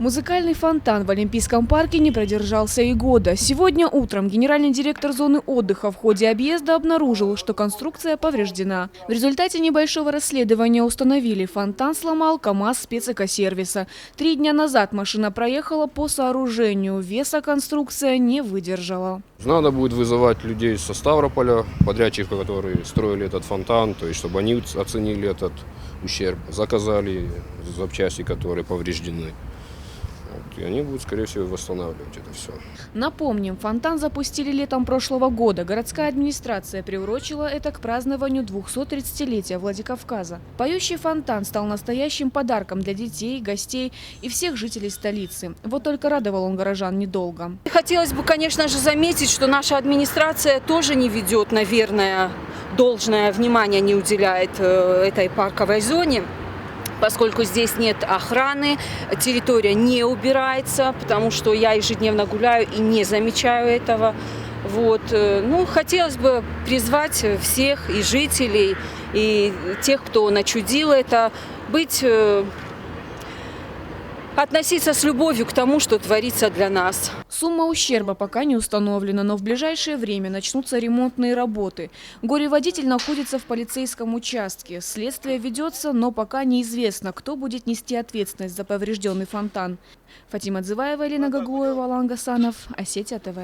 Музыкальный фонтан в Олимпийском парке не продержался и года. Сегодня утром генеральный директор зоны отдыха в ходе объезда обнаружил, что конструкция повреждена. В результате небольшого расследования установили, фонтан сломал КАМАЗ спецэкосервиса. 3 дня назад машина проехала по сооружению. Веса конструкция не выдержала. Надо будет вызывать людей со Ставрополя, подрядчиков, которые строили этот фонтан, то есть чтобы они оценили этот ущерб, заказали запчасти, которые повреждены. И они будут, скорее всего, восстанавливать это все. Напомним, фонтан запустили летом прошлого года. Городская администрация приурочила это к празднованию 230-летия Владикавказа. Поющий фонтан стал настоящим подарком для детей, гостей и всех жителей столицы. Вот только радовал он горожан недолго. Хотелось бы, конечно же, заметить, что наша администрация тоже не ведет, наверное, должное внимание, не уделяет этой парковой зоне. Поскольку здесь нет охраны, территория не убирается, потому что я ежедневно гуляю и не замечаю этого. Хотелось бы призвать всех и жителей, и тех, кто начудил это, относиться с любовью к тому, что творится для нас. Сумма ущерба пока не установлена, но в ближайшее время начнутся ремонтные работы. Горе-водитель находится в полицейском участке. Следствие ведется, но пока неизвестно, кто будет нести ответственность за поврежденный фонтан. Фатима Дзываева, Элина Гаглоева, Алан Гасанов, Осетия ТВ.